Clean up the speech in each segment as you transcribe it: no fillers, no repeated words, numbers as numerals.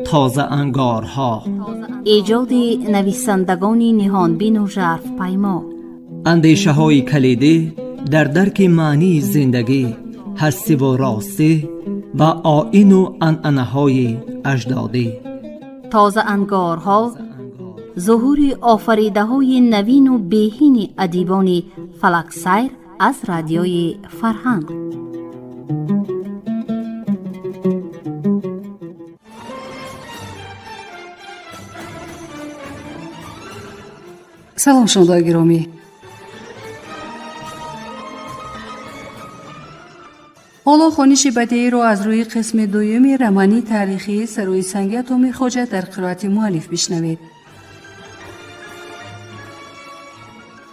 تازه انگارها، ایجاد نویسندگان نهانبین و ژرف پیما، اندیشه های کلیدی در درک معنی زندگی، هستی و راستی و آیین و عنعنه های اجدادی. تازه انگارها، ظهور آفریده های نوین و بهین ادیبان فلک سیر از رادیوی فرهنگ. سلام شنوندگان گرامی، حالا خوانش بدیعی را از روی قسم دوم رمانی تاریخی سروی سنگ تومیر خواجه در قرائت مؤلف بشنوید.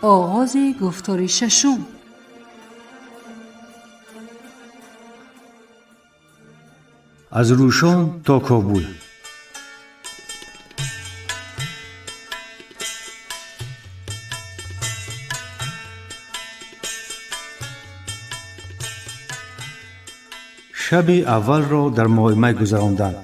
آغاز گفتار ششم. از روشان تا کابل. شب اول را در ماه می گذراندند.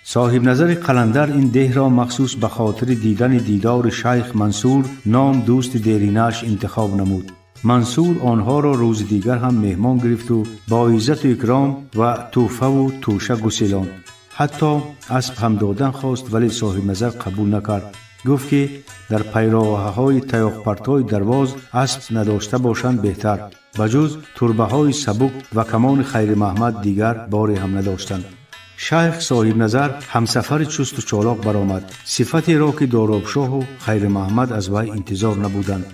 صاحب نظر قلندر این ده را مخصوص به خاطر دیدار شیخ منصور نام دوست دیرینش انتخاب نمود. منصور آنها را روز دیگر هم مهمان گرفت و با عزت و اکرام و تحفه و توشه گسیلاند. حتی اسب هم دادن خواست، ولی صاحب نظر قبول نکرد. گفت که در پیراهه‌های تیغ پرتای درواز اسب نداشته باشند بهتر. بجز تربه های سبک و کمان خیر محمد دیگر باری هم نداشتند. شیخ صاحب نظر همسفر چست و چالاک برآمد. صفتی را که دارابشاه و خیر محمد از وی انتظار نبودند.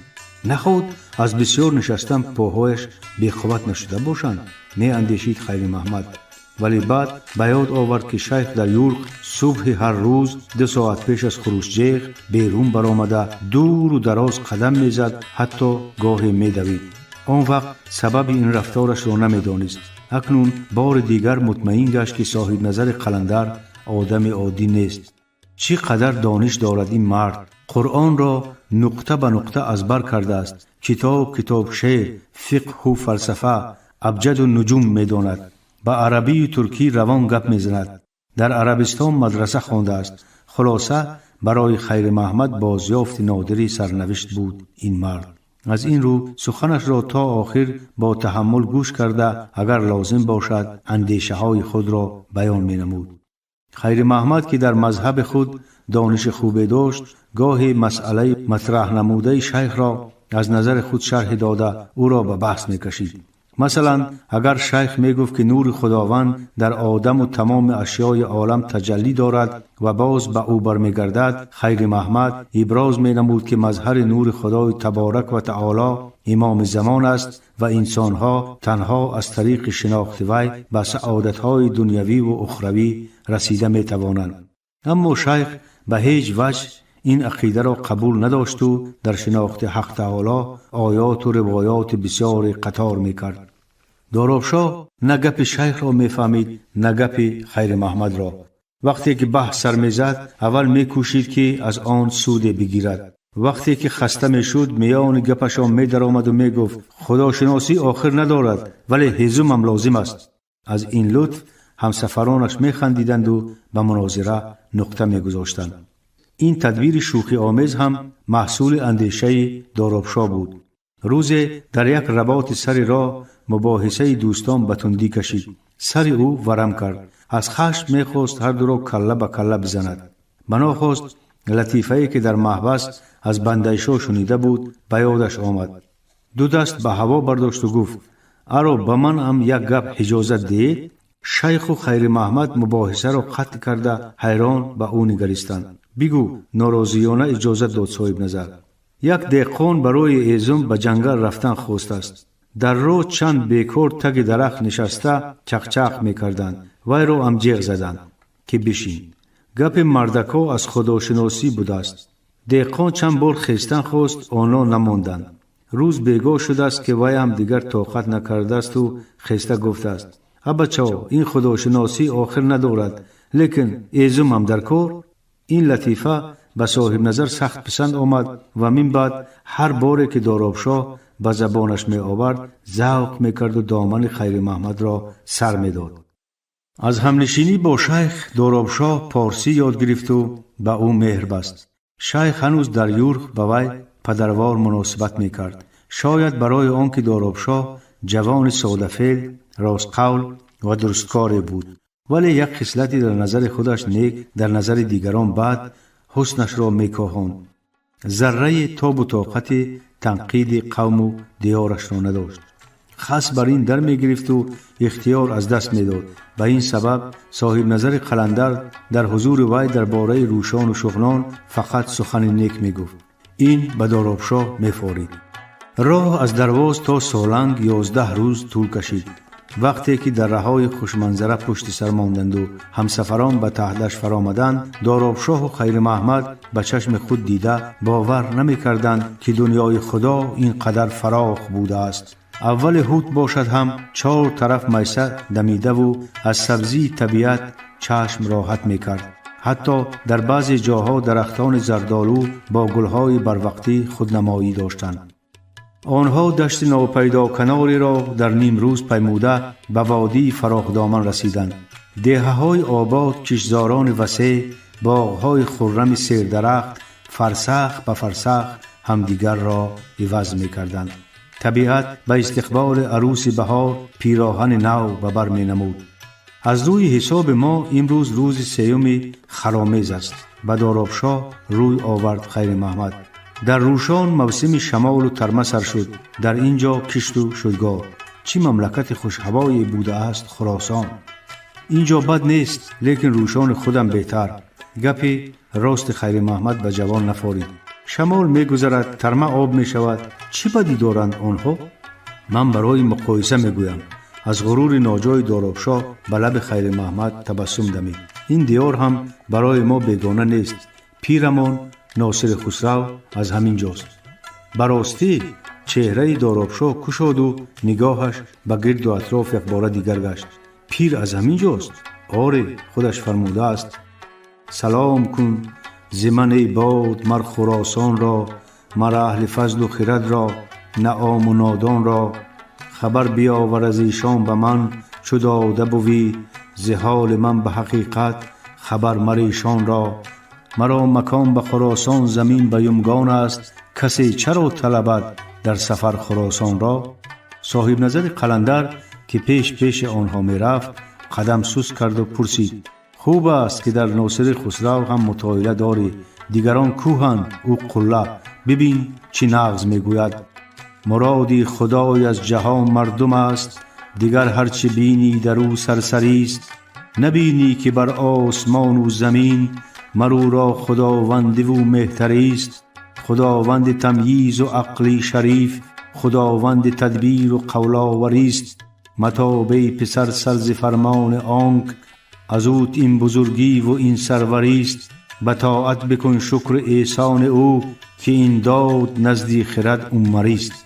نخود از بسیار نشستن پاهایش بی‌قوت نشده باشند، می اندیشید خیر محمد. ولی بعد به یاد آورد که شیخ در یورق صبح هر روز 2 ساعت پیش از خروشجیغ بیرون برآمده دور و دراز قدم میزد، حتی گاهی میدوید. آن وقت سبب این رفتارش را نمیدانست. اکنون بار دیگر مطمئن گشت که صاحب نظر قلندر آدم عادی نیست. چقدر دانش دارد این مرد! قرآن را نقطه به نقطه ازبر کرده است. کتاب شعر، فقه و فلسفه، ابجد و نجوم میداند. با عربی و ترکی روان گپ میزند. در عربستان مدرسه خوانده است. خلاصه برای خیر محمد بازیافت نادری سرنوشت بود این مرد. از این رو سخنش را تا آخر با تحمل گوش کرده اگر لازم باشد اندیشه های خود را بیان می نمود. خیر محمد که در مذهب خود دانش خوبی داشت، گاهی مسئله مطرح نموده شیخ را از نظر خود شرح داده او را به بحث می کشید. مثلا اگر شیخ می گفت که نور خداوند در آدم و تمام اشیای عالم تجلی دارد و باز به او برمی گردد، خیر محمد ابراز می نمود که مظهر نور خدای تبارک و تعالی امام زمان است و انسانها تنها از طریق شناخت وی به سعادتهای دنیوی و اخروی رسیده می توانند. اما شیخ به هیچ وجه این عقیده را قبول نداشت و در شناخت حق تعالی آیات و روایات بسیار قطار می کرد. دارابشاه نه گپ شیخ را می فهمید نه گپ خیر محمد را. وقتی که بحث سر می زد اول می کوشید که از آن سود بگیرد. وقتی که خسته می شد میان گپشان می در آمد و می گفت خداشناسی آخر ندارد ولی هیزم هم لازم است. از این لطف همسفرانش می خندیدند و به مناظره نقطه می گذاشتند. این تدبیر شوخی آمیز هم محصول اندیشه دارابشاه بود. روزی در یک رباط سر راه مباحثه دوستان به تندی کشید. سر او ورم کرد. از خشم میخواست هر دو را کله به کله بزند. بناخواست لطیفه‌ای که در محبس از بندیشاه شنیده بود به یادش آمد. 2 دست به هوا برداشت و گفت ارو به من هم یک گپ اجازت دهید. شیخ و خیر محمد مباحثه را قطع کرده حیران به او نگریستند. بگو ناراضیانه اجازت داد صاحب نظر. یک دهقان برای ایزم به جنگل رفتن خواست است. در راه چند بیکار تگ درخت نشسته چخچخ میکردند. وی را هم جیغ زدند که بشین. گپ مردکا از خداشناسی بود است. دهقان چند بار خیستن خواست، آنها نماندند. روز بیگاه شده است که وی هم دیگر طاقت نکرده است و خیسته گفته است بچه‌ها این خداشناسی آخر ندارد، لیکن ایزم هم در کار. این لطیفه به صاحب نظر سخت پسند آمد و من بعد هر باره که دارابشاه به زبانش می آورد ذوق می کرد و دامن خیر محمد را سر می داد. از همنشینی با شیخ دارابشاه پارسی یاد گرفت و به او مهر بست. شیخ هنوز در یورغ به وی پدروار مناسبت میکرد. شاید برای آنکه دارابشاه جوان ساده فعل، راست قول و درستکار بود، ولی یک خصلتی در نظر خودش نیک، در نظر دیگران بد، حسنش را میکاهاند. ذره تاب و طاقت تنقید قوم و دیارش را نداشت. خاص بر این در می گرفت و اختیار از دست می داد. به این سبب صاحب نظر قلندر در حضور وی درباره روشان و شغلان فقط سخن نیک می گفت. این به دارابشاه می فارید. راه از درواز تا سالنگ 11 روز طول کشید. وقتی که در رههای خوشمنظره پشت سر ماندند و همسفران به تحتش فرآمدند، دارابشاه و خیر محمد به چشم خود دیده باور نمی کردند که دنیای خدا اینقدر فراخ بوده است. اول هوت باشد هم 4 طرف میسه دمیده و از سبزی طبیعت چشم راحت می کرد. حتی در بعضی جاها درختان زردالو با گلهای بروقتی خودنمایی داشتند. آنها دشت ناپیدا کناری را در نیم روز پیموده به وادی فراخ دامن رسیدند. دهه‌های آباد، کشتزاران وسیع، باغ‌های خرم سیردرخت فرسخ به فرسخ همدیگر را عوض می‌کردند. طبیعت به استقبال عروس بهار پیراهن نو به بر می‌نمود. از روی حساب ما امروز روز 3 خرامز است. به دارابشاه روی آورد خیر محمد. در روشان موسم شمال و ترمه سر شد. در اینجا کشت و شدگار. چی مملکت خوشهوایی بوده است خراسان. اینجا بد نیست، لیکن روشان خودم بهتر. گپی راست خیر محمد به جوان نفارید. شمال می گذرد، ترمه آب می شود، چی بدی دارند آنها؟ من برای مقایسه می گویم. از غرور ناجای دارابشاه به لب خیر محمد تبسم دمید. این دیار هم برای ما بیگانه نیست. پیرمان ناصر خسرو از همین جاست. براستی چهره دارابشاه کشاد و نگاهش به گرد و اطراف یک بار دیگر گشت. پیر از همین جاست؟ آره، خودش فرموده است. سلام کن زمن ای باد مر خراسان را، مر اهل فضل و خرد را، نه عام و نادان را. خبر بیاور از ایشان به من، چو داده بوی ز حال من به حقیقت خبر مر ایشان را. مرا مکان به خراسان زمین به یمگان است، کسی چرا طلبد در سفر خراسان را. صاحب نظر قلندر که پیش آنها می رفت قدم سوس کرد و پرسید: خوب است که در ناصر خسرو هم مطالعه داری. دیگران کوهند، او قله. ببین چی نغز می گوید: مرادی خدای از جهان مردم است، دیگر هرچی بینی در او سرسری است. نبینی که بر آسمان و زمین، مرو را خداوندی و مهتری است. خداوند تمییز و عقلی شریف، خداوند تدبیر و قولاوری است. متابه پسر سرز فرمان آنک، از اوت این بزرگی و این سروری است. به طاعت بکن شکر احسان او، که این داد نزدی خرد عمری است.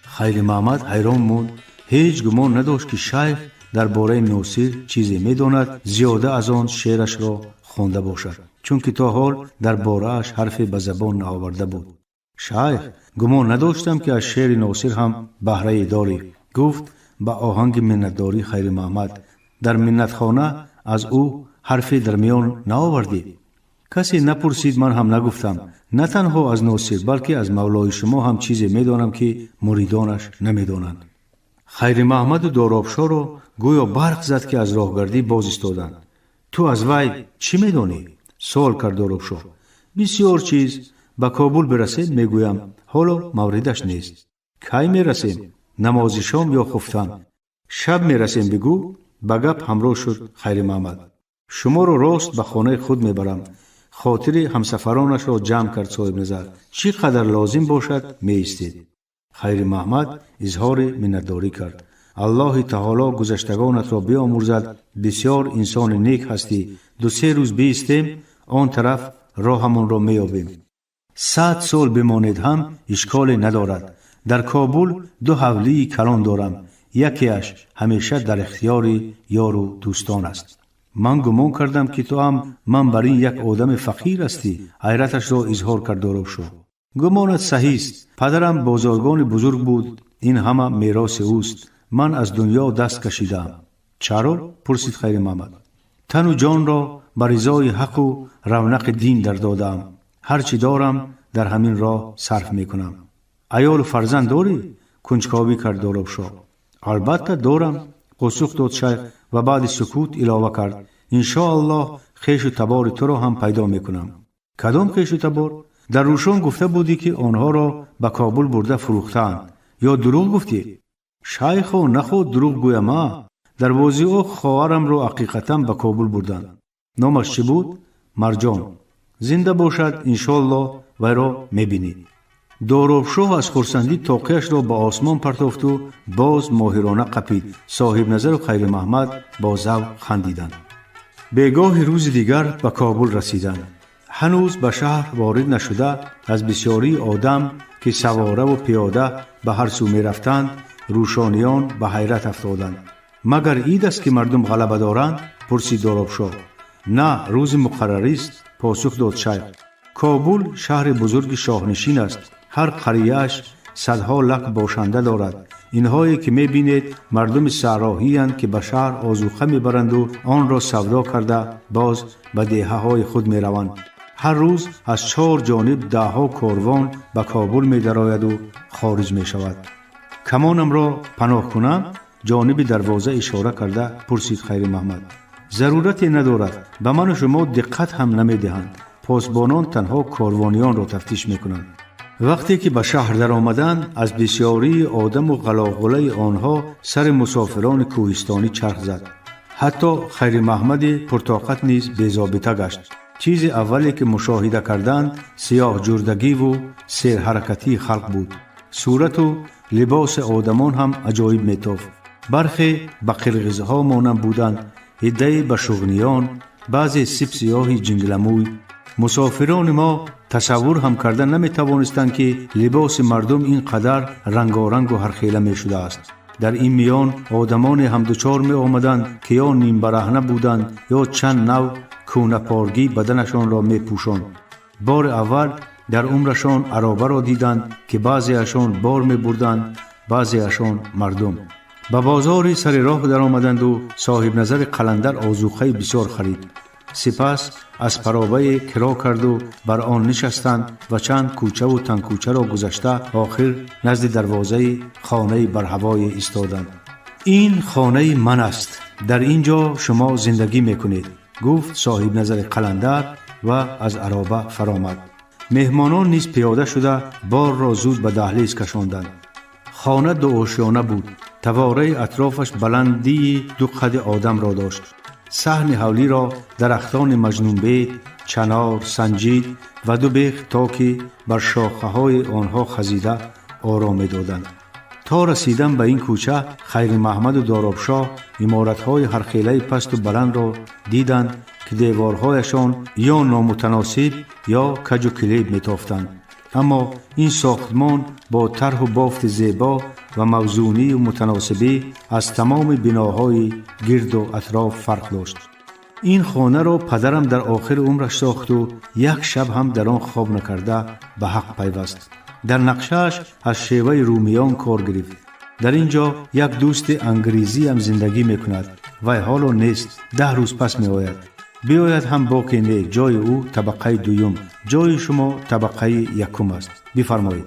خیر محمد حیران موند. هیچ گمان نداشت که شیخ درباره ناصر چیزی میداند زیاده از آن شعرش را خوانده باشد، چون که تا حال درباره اش حرفی به زبان نآورده بود. شیخ، گمان نداشتم که از شعر ناصر هم بهره داری، گفت با آهنگ منتداری خیر محمد. در منتخانه از او حرفی در میان نآوردی؟ کسی نپرسید، من هم نگفتم. نه تنها از ناصر بلکه از مولای شما هم چیزی میدانم که مریدانش نمیدانند. خیر محمد و دارابشاه را گویا برق زد که از راهگردی باز ایستادند. تو از وی چی میدانی؟ سوال کرد دارابشاه. بسیار چیز. به کابل برسیم میگویم، حالا موردش نیست. کی میرسیم؟ نماز شام یا خفتن؟ شب میرسیم بگو. به گپ همراه شد خیر محمد. شما رو راست به خانه خود میبرم. خاطر همسفرانش را جمع کرد صاحب نظر. چی قدر لازم باشد میایستید. خیر محمد اظهار منتداری کرد. الله تعالی گذشتگانت را بیامرزد. بسیار انسان نیک هستی. 2-3 روز بیستیم، آن طرف راهمان را میابیم. 100 سال بمانید هم اشکال ندارد. در کابل 2 حولی کلان دارم. یکیش همیشه در اختیار یار و دوستان است. من گمان کردم که تو هم من بر این یک آدم فقیر هستی. حیرتش را اظهار کرد دارابشاه. گمانت صحیح است. پدرم بازرگان بزرگ بود. این همه میراث اوست. من از دنیا دست کشیدم. چرا؟ پرسید خیر محمد. تن و جان را بر رضای حق و رونق دین در دادم. هر چی دارم در همین راه صرف می کنم. عیال و فرزند داری؟ کنجکاوی کرد دارابشاه. البته دارم، پاسخ داد شیخ و بعد سکوت اضافه کرد: ان شاء الله خویش و تبار تو را هم پیدا می کنم. کدام خویش و تبار؟ در روشن گفته بودی که آنها را به کابل برده فروختند، یا دروغ گفتی؟ شیخ و نخود دروغ گویم. در بازی او خواهرم را حقیقتا به کابل بردند. نامش چی بود؟ مرجان. زنده باشد ان شاء الله وی را میبینید. دارابشاه از خرسندی تاقیش را به آسمان پرتافت و باز ماهرانه قپید. صاحب نظر و خیر محمد با ذوق خندیدند. بیگاه روز دیگر به کابل رسیدند. هنوز به شهر وارد نشده از بسیاری آدم که سواره و پیاده به هر سو می رفتند روشانیان به حیرت افتادند. مگر عید است که مردم غلبه دارند؟ پرسید دارابشاه. نه، روز مقرری است، پاسخ داد شیخ. کابل شهر بزرگ شاهنشین است. هر قریه‌اش صدها لق باشنده دارد. اینهایی که می بینید مردم صحرائی اند که به شهر آذوقه می برند و آن را سودا کرده باز به دهه های خود می روند. هر روز از 4 جانب دهها کاروان به کابل می درآید و خارج می شود. کمانم را پناه کنم؟ جانب دروازه اشاره کرده پرسید خیر محمد. ضرورتی ندارد، به من و شما دقت هم نمی دهند. پاسبانان تنها کاروانیان را تفتیش می کنند. وقتی که به شهر در آمدند از بسیاری آدم و غلاغله آنها سر مسافران کوهستانی چرخ زد. حتی خیر محمد پرطاقت نیز بی‌ضابطه گشت. چیز اولی که مشاهده کردند سیاه جردگی و سیر حرکتی خلق بود. صورت و لباس آدمان هم عجایب میتافت. برخی به قرغزها مانند بودند، عده‌ای به شغنیان، بعضی سیب سیاهی جنگلموی. مسافران ما تصور هم کردن نمی توانستند که لباس مردم این قدر رنگارنگ و هرخیله می شده است. در این میان آدمان هم دچار می آمدند که یا نیم برهنه بودند یا چند نوع کونه پارگی بدنشان را می پوشاند. بار اول در عمرشان عرابه را دیدند که بعضی اشان بار می بردند، بعضی اشان مردم. به بازار سر راه در آمدند و صاحب نظر قلندر آذوقه بسیار خرید. سپس از پراوه کرا کرد و بر آن نشستند و چند کوچه و تنگ کوچه را گذشته آخر نزد دروازه خانه بر هوای ایستادند. این خانه من است، در اینجا شما زندگی میکنید، گفت صاحب نظر قلندر و از عرابه فرامد. مهمانان نیز پیاده شده بار را زود به دهلیز کشاندند. خانه 2 آشیانه بود. تواره اطرافش بلندی 2 قد آدم را داشت. صحن حولی را درختان مجنون بید، چنار، سنجید و 2 بیخ تاکی بر شاخه های آنها خزیده آرام می دادند. تا رسیدن به این کوچه خیر محمد و دارابشاه عمارت های هرخیله پست و بلند را دیدند که دیوارهایشان یا نامتناسب یا کج و کلیب می تافتند. اما این ساختمان با طرح و بافت زیبا و موزونی و متناسبی از تمام بناهای گرد و اطراف فرق داشت. این خانه را پدرم در آخر عمرش ساخت و یک شب هم در آن خواب نکرده به حق پیوست. در نقشه‌اش از شیوه رومیان کار گرفت. در اینجا یک دوست انگریزی هم زندگی میکند و حالا نیست، 10 روز پس می آید. بیاید هم باقی نه، جای او طبقه 2، جای شما طبقه 1 است. بفرمایید.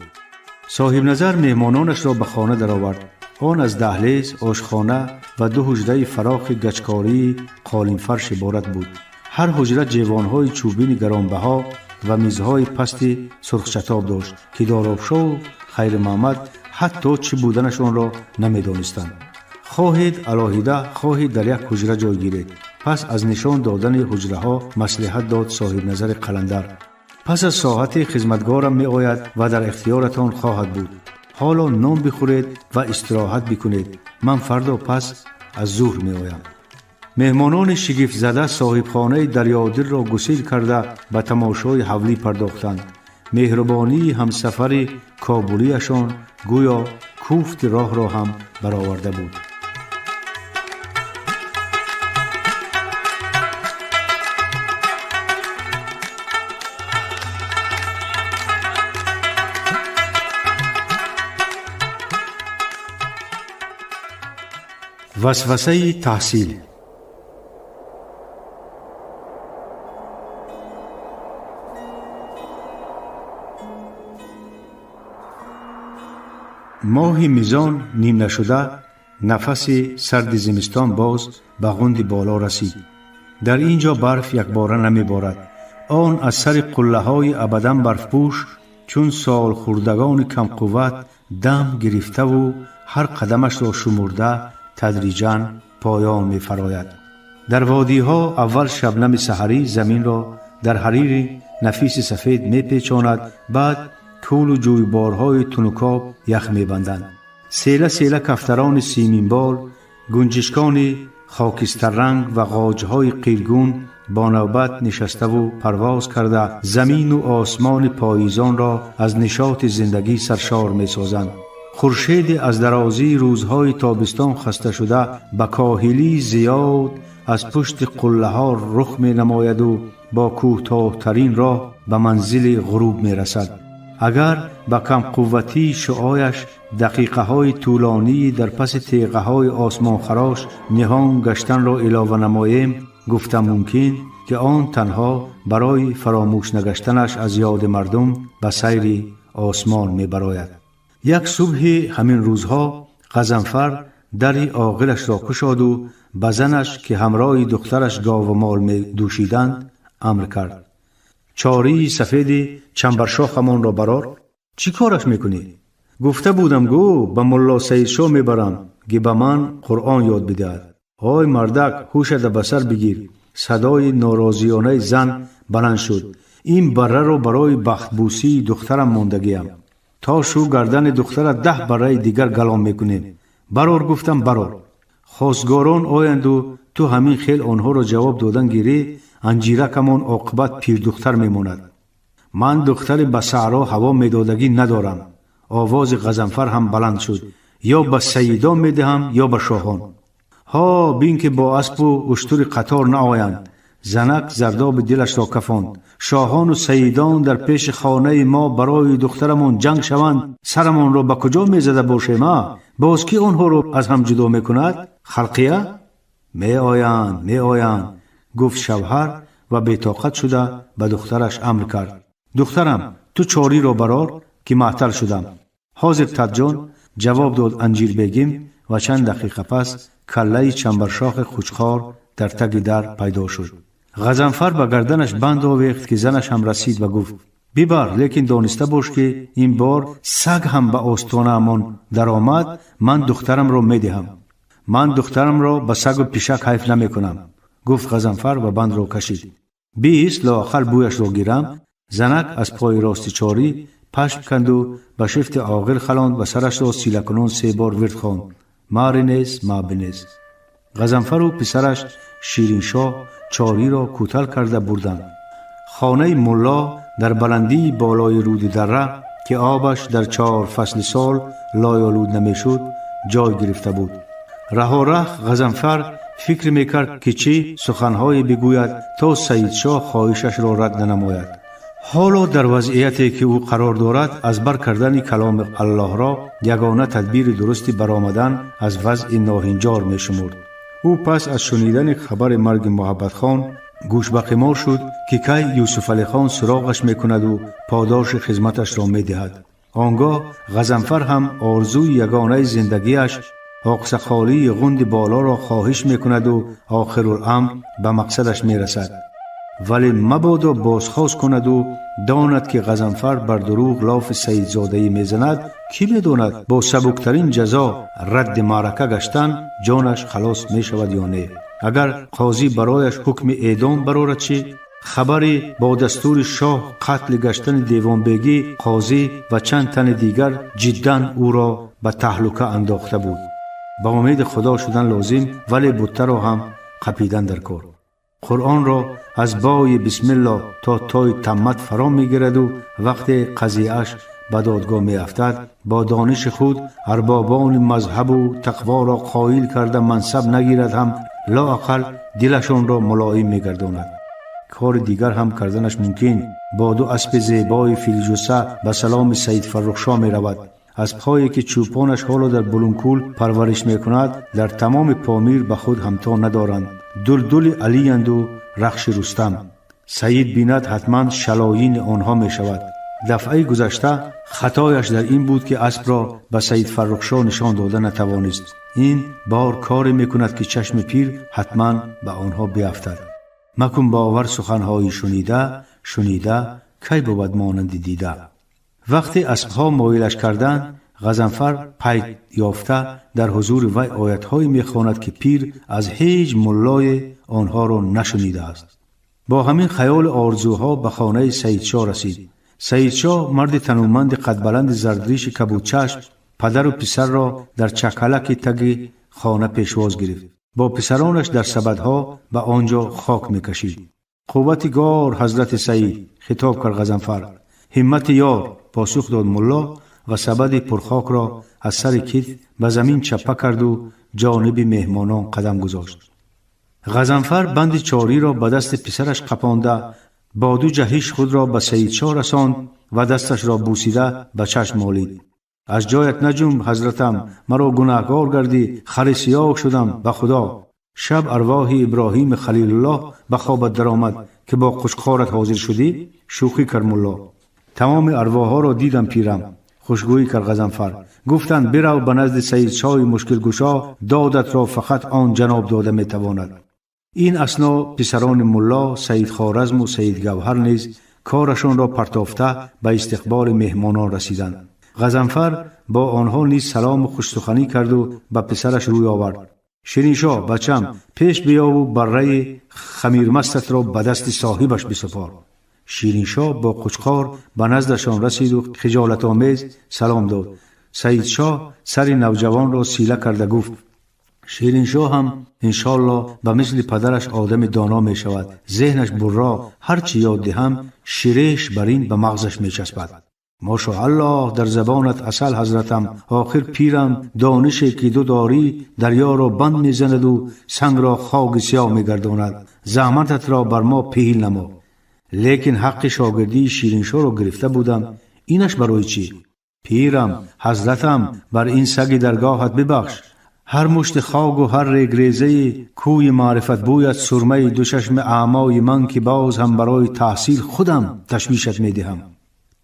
صاحب نظر مهمانانش را به خانه در آورد. آن از دهلیز، آشخانه و 2 حجره فراخ گچکاری قالین فرش عبارت بود. هر حجره جیوانهای چوبین گرانبها و میزهای پستی سرخ شتاب داشت که دارابشاه و خیر محمد حتی چی بودنشان را نمیدانستند. خواهید علاهیده، خواهید در یک حجره جای گیرید. پس از نشان دادن حجره ها مصلحت داد صاحب نظر قلندر. پس از ساعت خدمتگارم می آید و در اختیارتان خواهد بود. حالا نان بخورید و استراحت بکنید. من فردا پس از ظهر می آیم. مهمانان شگفت زده صاحب خانه دریادل را گسیل کرده به تماشای حولی پرداختند. مهربانی همسفر کابلیشان گویا کوفت راه را هم برآورده بود. وسوسه تحصیل. ماه میزان نیم نشده، نفس سرد زمستان باز به غند بالا رسید. در اینجا برف یک باره نمی بارد. آن از سر قله های ابداً برفپوش چون سال خوردگان کم قوت دم گرفته و هر قدمش را شمرده تدریجاً پایان می فراید. در وادی ها اول شبنم سحری زمین را در حریر نفیس سفید می پیچاند، بعد کول و جویبارهای تنکاب یخ می بندند. سیله سیله کفتران سیمین بال، گنجشکان خاکستر رنگ و قاجهای قیرگون با نوبت نشسته و پرواز کرده زمین و آسمان پاییزان را از نشاط زندگی سرشار می سازند. خورشید از درازی روزهای تابستان خسته شده به کاهلی زیاد از پشت قله ها رخ می نماید و با کوتاه‌ترین راه به منزل غروب می رسد. اگر با کم قوتی شعایش دقیقه های طولانی در پس تیغه های آسمان خراش نهان گشتن را علاوه نماییم، گفتم ممکن که آن تنها برای فراموش نگشتنش از یاد مردم به سیر آسمان می براید. یک صبح همین روزها غضنفر دری عاقلش را گشاد و به زنش که همراه دخترش گاو و مال می دوشیدند امر کرد: چاری سفید چنبرشاخمان را برار. چی کارش میکنی؟ گفته بودم گو به ملا سید شاه میبرم که به من قرآن یاد بدهد. آی مردک، هوشت به سر بگیر. صدای ناراضیانه زن بلند شد. این بره را برای بختبوسی دخترم ماندگیم. تا شو گردن دخترت 10 بره دیگر گلام میکنیم. برار گفتم برار. خواستگاران آیند و تو همین خیل آنها را جواب دادن گیری، انجیرکمان عاقبت پیر دختر میماند. من دختر به صحرا هوا میدادگی ندارم. آواز غضنفر هم بلند شد: یا به سیدان میدهم یا به شاهان. ها بین که با اسب و اشتر قطار نآیند. زنک زرداب دلش را کفاند: شاهان و سیدان در پیش خانه ما برای دخترمان جنگ شوند، سرمان را به کجا میزده باشیم؟ باز کی آنها را از هم جدا میکند؟ خلقیه؟ می آیند گفت شوهر و بی‌طاقت شده به دخترش امر کرد: دخترم تو چاری را برار که معطل شدم. حاضر تدجان جواب داد انجیر بیگم و چند دقیقه پس کله چنبرشاخ خوشخوار در تگ در پیدا شد. غضنفر به گردنش بند آویخت که زنش هم رسید و گفت: ببر، لیکن دانسته باش که این بار سگ هم به آستانه امان در آمد، من دخترم را میدهم. من دخترم را به سگ و پیشک حیف نمی کنم. گفت غضنفر و بند را کشید. بیست لااقل بویش را گیرم. زنک از پای راست چاری پشم کند و به شفت عاقل خلاند و سرش را سیله کنان 3 بار ورد خواند: مارینس ما بنس. غضنفر و پسرش شیرین شاه چاری را کوتاه کرده بردند. خانه ملا در بلندی بالای رود دره که آبش در 4 فصل سال لایالود نمیشد جای گرفته بود. راه غضنفر فکر میکرد که چی سخنهای بگوید تا سید شاه خواهشش را رد ننماید. حالا در وضعیتی که او قرار دارد از بر کردن کلام الله را یگانه تدبیر درستی برآمدن از وضع ناهنجار می شمرد. او پس از شنیدن خبر مرگ محبت خان گوش به قمار شد که کی یوسف علی خان سراغش میکند و پاداش خدمتش را میدهد. آنگاه غضنفر هم آرزوی یگانه زندگیش آقسخالی غند بالا را خواهش میکند و آخرالامر به مقصدش میرسد. ولی مبادا بازخواست کند و داند که غضنفر بر دروغ لاف سیدزاده‌ای میزند. کی میداند با سبکترین جزا رد معرکه گشتن جانش خلاص میشود یا نه. اگر قاضی برایش حکم اعدام برآورد چی؟ خبری با دستور شاه قتل گشتن دیوان بیگی قاضی و چند تن دیگر جداً او را به تهلکه انداخته بود. با امید خدا شدن لازم، ولی بتر را هم قپیدن در کار. قرآن را از بای بسم الله تا تای تمت فرا میگیرد و وقتی قضیه‌اش به دادگاه می افتد با دانش خود اربابان مذهب و تقوا را قائل کرده منصب نگیرد هم لااقل دلشان را ملایم میگرداند. کار دیگر هم کردنش ممکن. با 2 اسب زیبای فیلجوسه به سلام سید فرخ شاه می رود. از پایی که چوپانش حالا در بلونکول پرورش میکند در تمام پامیر به خود همتا ندارند. دلدل علی اند و رخش رستم. سید بیند حتما شلاین آنها می شود. دفعه گذشته خطایش در این بود که اسب را به سید فرخشاه نشان داده نتوانست. این بار کاری میکند که چشم پیر حتما به آنها بیفتد. مکن باور سخنهایی شنیده کی بود مانند دیده. وقتی اسبها مایلش کردند، غضنفر پی یافته در حضور وی آیت‌هایی میخواند که پیر از هیچ ملای آنها را نشنیده است. با همین خیال آرزوها به خانه سید شاه رسید. سید شاه مرد تنومند قد بلند زردریش کبودچشم پدر و پسر را در چکلک تگ خانه پیشواز گرفت. با پسرانش در سبدها به آنجا خاک میکشید. قوت گار حضرت سید، خطاب کرد غضنفر. همت یار، پاسخ داد ملا و سبد پرخاک را از سر کتف به زمین چپه کرد و جانب مهمانان قدم گذاشت. غضنفر بند چاری را به دست پسرش قپانده با دو جهش خود را به سید شاه رساند و دستش را بوسیده به چشم مالید. از جایت نجنب حضرتم، مرا گناهکار کردی، خر سیاه شدم به خدا. شب ارواح ابراهیم خلیل الله به خوابت درآمد که با قشقارت حاضر شدی. شوخی کرد ملا. تمام ارواح ها را دیدم پیرم. خوشگویی کرد غضنفر. گفتند برو به نزد سید شاه مشکل گشا، دادت را فقط آن جناب داده میتواند. این اثنا پسران ملا سید خوارزم و سید گوهر نیز کارشان را پرتافته به استقبال مهمانان رسیدند. غضنفر با آنها نیز سلام و خوشسخنی کرد و به پسرش روی آورد. شیرینشاه بچم، پیش بیا و بره خمیرمستت را به دست صاحبش بسپار. شیرینشاه با قشقار به نزدشان رسید و خجالت آمیز سلام داد. سید شاه سر نوجوان را سیله کرده گفت شیرینشاه هم انشالله به مثل پدرش آدم دانا می شود. ذهنش برا، هرچی یاد دهم شیرش بر این به مغزش می چسبد. ماشاءالله در زبانت اصل حضرتم. آخر پیرم دانشی که دو داری دریا را بند می زند و سنگ را خاک سیاه می گرداند. زحمتت را بر ما پهیل نما. لیکن حق شاگردی شیرینشاه را گرفته بودم. اینش برای چی؟ پیرم حضرتم بر این سگ درگاهت ببخش. هر مشت خاک و هر ریگریزه کوی معرفت بوید سرمه دو چشم اعمای من که باز هم برای تحصیل خودم تشویشت می دهم.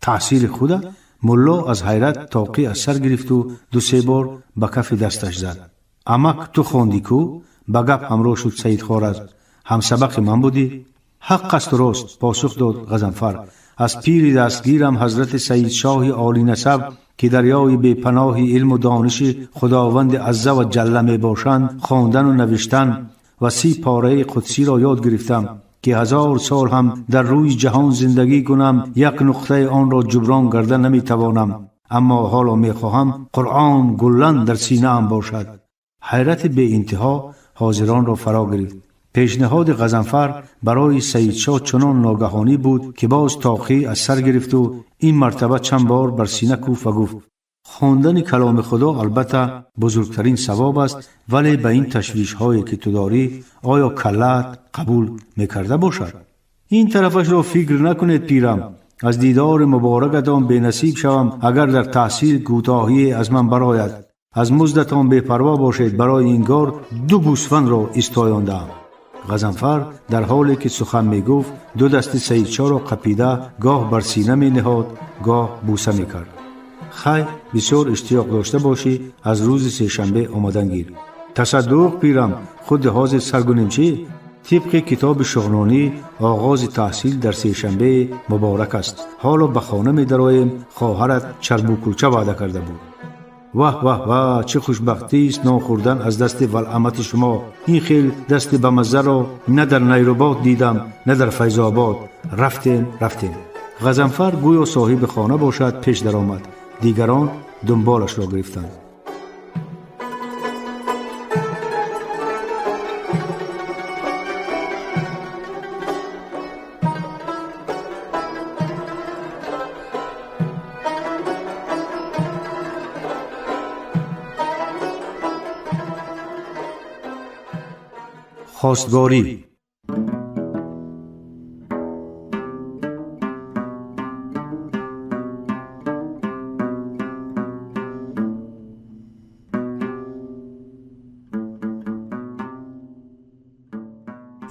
تحصیل خودت؟ ملا از حیرت طاقی از سر گرفت و دو سه بار به کف دستش زد. امک تو خواندی کو؟ به گپ همراه شد سید خوارزم. هم سبق من بودی؟ حق است راست، پاسخ داد غضنفر. از پیر دستگیرم حضرت سید شاه عالی نسب که دریای بی پناه علم و دانش خداوند عز و جل می باشند خواندن و نوشتن و 30 پاره قدسی را یاد گرفتم که 1000 سال هم در روی جهان زندگی کنم یک نقطه آن را جبران کرده نمی توانم. اما حالا می خواهم قرآن گلن در سینه ام باشد. حیرت بی انتها حاضران را فرا گرفت. پیشنهاد غضنفر برای سید شاه چنان ناگهانی بود که باز طاقی از سر گرفت و این مرتبه چند بار بر سینه کوفت و گفت خواندن کلام خدا البته بزرگترین ثواب است، ولی به این تشویش هایی که تو داری آیا کلت قبول میکرده باشد؟ این طرفش را فکر نکنید پیرم. از دیدار مبارکتان بی نصیب شوم اگر در تحصیل کوتاهی از من براید. از مزدتان بی پروا باشید، برای این کار 2 گوسفند را استایاندم. غضنفر در حالی که سخن می گفت 2 دست سید شاه را قپیده گاه بر سینه می نهاد گاه بوسه می کرد. خیر بسیار اشتیاق داشته باشی از روز سه‌شنبه آمدن گیر. تصدق پیرم، خود حاضر سرگونیم چی؟ طبق کتاب شغنانی آغاز تحصیل در سه‌شنبه مبارک است. حالا به خانه می درایم. خواهرت چرب و کلچه وعده کرده بود. واه واه واه، چه خوشبختی است ناخوردن از دست ولعمت شما. این خیل دست به مزه را نه در نیروباد دیدم نه در فیض آباد. رفتیم. غضنفر گویا صاحب خانه باشد پیش در آمد. دیگران دنبالش را گرفتند. خواستگاری.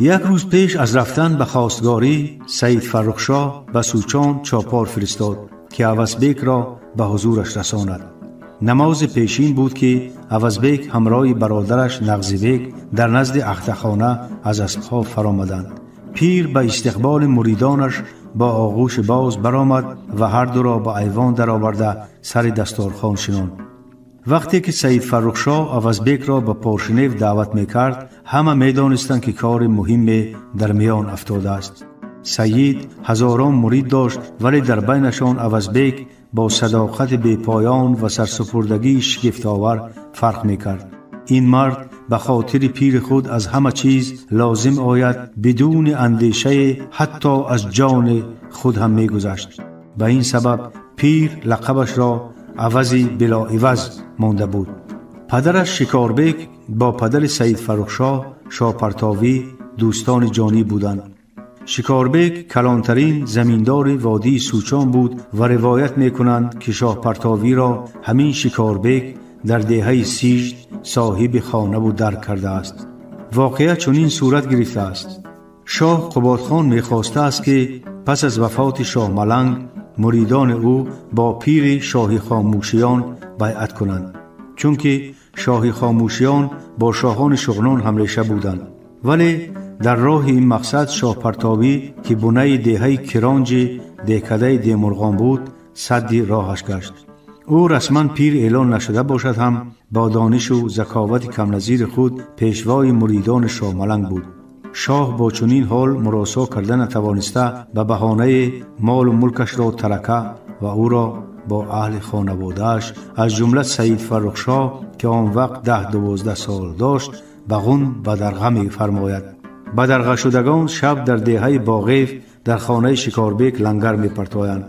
یک روز پیش از رفتن به خواستگاری سید فرخشاه به سوچان چاپار فرستاد که عوضبیک را به حضورش رساند. نماز پیشین بود که عوضبیک همراه برادرش نغزیبیک در نزد اختخانه از اسبها فرآمدند. پیر به استقبال مریدانش با آغوش باز برآمد و هر دو را به ایوان درآورده سر دستارخوان شناند. وقتی که سید فرخشاه عوضبیک را به پارشنیف دعوت میکرد، همه میدانستند که کار مهم در میان افتاده است. سید هزاران مرید داشت، ولی در بینشان عوضبیک با صداقت بی پایان و سرسپردگی شگفت‌آور فرق میکرد. این مرد به خاطر پیر خود از همه چیز لازم آید بدون اندیشه حتی از جان خود هم میگذشت. به این سبب پیر لقبش را عوضی بلا عوض مانده بود. پدرش شکاربیک با پدر سید فرخشاه شاه پرتاوی دوستان جانی بودند. شکاربیک کلانترین زمیندار وادی سوچان بود و روایت میکنند که شاه پرتاوی را همین شکاربیک در دهه 30 صاحب خانه و در کرده است. واقعه چنین صورت گرفته است. شاه قبادخان میخواسته است که پس از وفات شاه ملنگ مریدان او با پیر شاه خاموشیان بیعت کنند، چون که شاه خاموشیان با شاهان شغنان همریشه بودند. ولی در راه این مقصد شاه پرتاوی که بنه دهه کرانج دهکده دیمرغان بود سدی راهش گشت. او رسما پیر اعلان نشده باشد هم با دانش و ذکاوت کم نظیر خود پیشوای مریدان شاه ملنگ بود. شاه با چنین حال مراسا کرده نتوانسته به بهانه مال و ملکش را ترکه و او را با اهل خانواده‌اش از جمله سید فرخشاه که آن وقت 10-12 سال داشت به غن بدرغه می فرماید. بدرغه شدگان شب در دهه باغیف در خانه شکاربیک لنگر می پرتایند.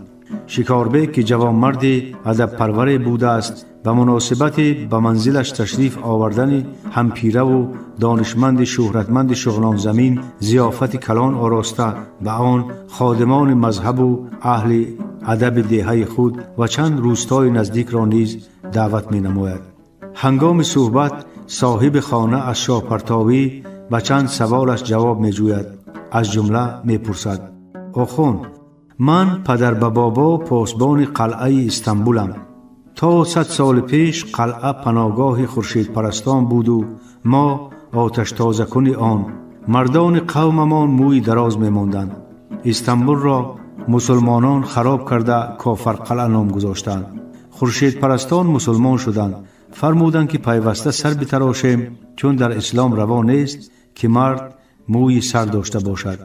شکاربیک که جوانمرد ادب پرور بوده است، به مناسبت به منزلش تشریف آوردن همپیره و دانشمند شهرتمند شغنان زمین ضیافت کلان آراسته به آن خادمان مذهب و اهل ادب دهه خود و چند روستای نزدیک را نیز دعوت می نماید. هنگام صحبت صاحب خانه از شاه پرتاوی به چند سوالش جواب می جوید. از جمله می پرسد: آخوند، من پدر به بابا پاسبان قلعه استانبولم. تا 100 سال پیش قلعه پناهگاه خورشید پرستان بود و ما آتش تازه کنی آن. مردان قوممان موی دراز می ماندند. استانبول را مسلمانان خراب کرده کافر قلعه نام گذاشتند. خورشید پرستان مسلمان شدند. فرمودند که پیوسته سر بتراشیم، چون در اسلام روا نیست که مرد موی سر داشته باشد.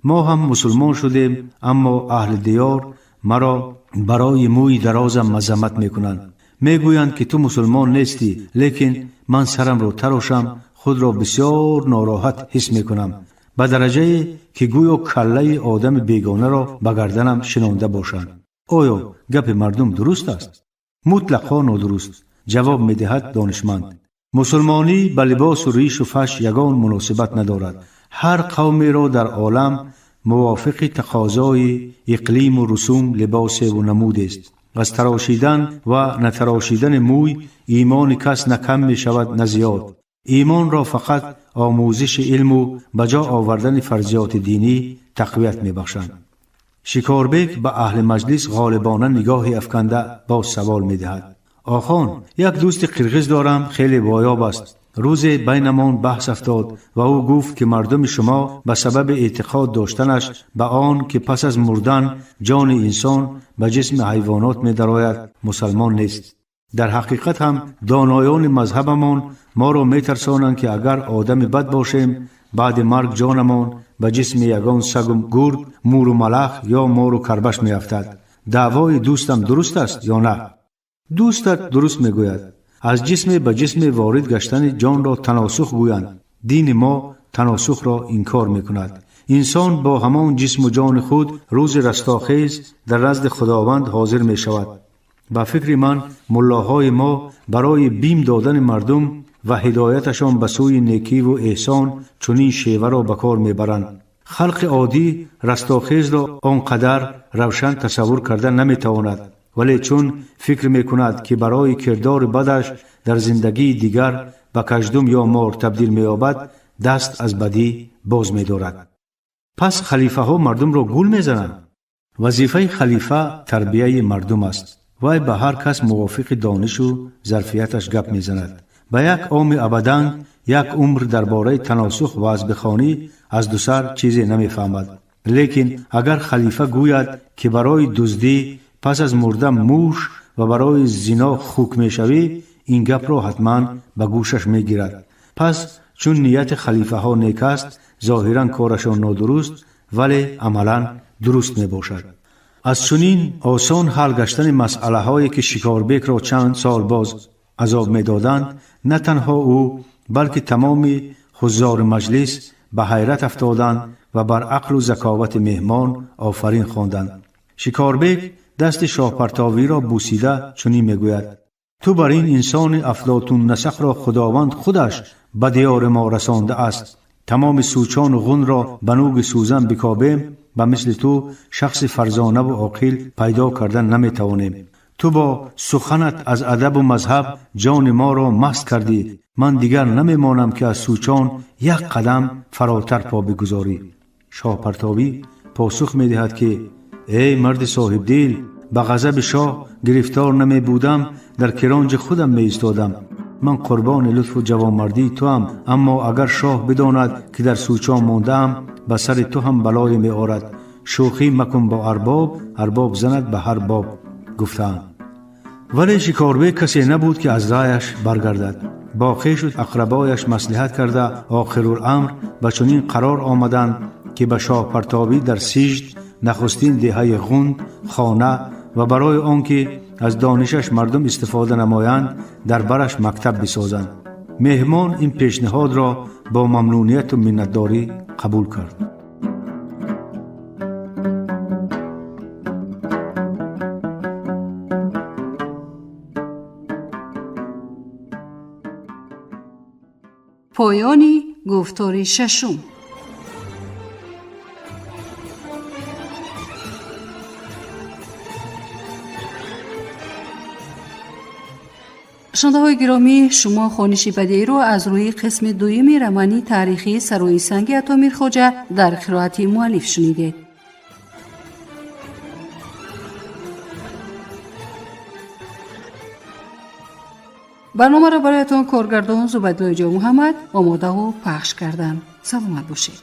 ما هم مسلمان شدیم، اما اهل دیار مرا برای موی درازم مذمت میکنند. میگویند که تو مسلمان نیستی، لیکن من سرم را تراشم خود را بسیار ناراحت حس میکنم، به درجه که گویا کله آدم بیگانه را به گردنم شنانده باشند. آیا گپ مردم درست است؟ مطلقا نادرست، جواب میدهد دانشمند. مسلمانی به لباس و ریش و فش یگان مناسبت ندارد. هر قومی را در عالم موافق تقاضای اقلیم و رسوم لباس و نمود است. از تراشیدن و نتراشیدن موی ایمان کس نه کم می شود نه زیاد. ایمان را فقط آموزش علم و بجا آوردن فرضیات دینی تقویت می بخشند. شکاربیک به اهل مجلس غالبانه نگاهی افکنده با سوال می دهد: آخوان، یک دوست قرغیز دارم، خیلی وایاب است. روز بینمان بحث افتاد و او گفت که مردم شما به سبب اعتقاد داشتنش به آن که پس از مردن جان انسان به جسم حیوانات می درآید مسلمان نیست. در حقیقت هم دانایان مذهبمان ما را می ترسانند که اگر آدم بد باشیم بعد مرگ جانمان به جسم یگان سگ و گرگ، مور و ملخ یا مار و کربش می افتد. دعوای دوستم درست است یا نه؟ دوستت درست می گوید. از جسم به جسم وارد گشتن جان را تناسخ گویند. دین ما تناسخ را انکار می کند. انسان با همان جسم و جان خود روز رستاخیز در نزد خداوند حاضر می شود. با فکر من ملاهای ما برای بیم دادن مردم و هدایتشان به سوی نیکی و احسان چنین شیوه را به کار می برند. خلق عادی رستاخیز را آنقدر روشن تصور کرده نمی تواند، ولی چون فکر می کند که برای کردار بدش در زندگی دیگر به کژدم یا مار تبدیل می یابد، دست از بدی باز می دارد. پس خلیفه ها مردم را گول می زنند. وظیفه خلیفه تربیه مردم است. وی به هر کس موافق دانش و ظرفیتش گپ می زند. به یک عام ابداً یک عمر درباره تناسخ واعظ بخوانی از دو سر چیزی نمی فهمد. لیکن اگر خلیفه گوید که برای دزدی پس از مردن موش و برای زنا خوک می شوی، این گپ را حتما به گوشش می گیرد. پس چون نیت خلیفه ها نیک است، ظاهرا کارشان نادرست ولی عملا درست می باشد. از چنین آسان حل گشتن مسئله هایی که شکاربیک را چند سال باز عذاب می دادند، نه تنها او بلکه تمام حضار مجلس به حیرت افتادند و بر عقل و ذکاوت مهمان آفرین خواندند. شکاربیک دست شاه پرتاوی را بوسیده چنین میگوید: تو بر این انسان افلاطون نسخ را خداوند خودش به دیار ما رسانده است. تمام سوچان و غن را به نوگ سوزن بکابیم، به مثل تو شخص فرزانه و عاقل پیدا کردن نمی توانیم. تو با سخنت از ادب و مذهب جان ما را مست کردی. من دیگر نمی مانم که از سوچان یک قدم فراتر پا بگذاری. شاه پرتاوی پاسخ می دهد که ای مرد صاحب دل، به غضب شاه گرفتار نمی بودم، در کرانج خودم می ایستادم. من قربان لطف و جوانمردی تو هم، اما اگر شاه بداند که در سوچان ماندم، به سر تو هم بلای می آرد. شوخی مکن با ارباب، ارباب زند به هر باب گفتند. ولی شکاربیک کسی نبود که از رایش برگردد. با خویش و اقربایش مصلحت کرده آخرالامر به چنین قرار آمدند که به شاه پرتاوی در سیجد نخستین دهه غند خانه و برای آنکه از دانشش مردم استفاده نمایند در برش مکتب بسازند. مهمان این پیشنهاد را با ممنونیت و منتداری قبول کرد. پایانی گفتار ششم. شنونده های گرامی، شما خوانش بدیعی را از روی قسم دوم رمانی تاریخی سروی سنگ عطامیر خواجه در قرائت مؤلف شنیدید. برنامه را برایتان کارگردان زبدالله جان محمد آماده و پخش کردند. سلامت باشید.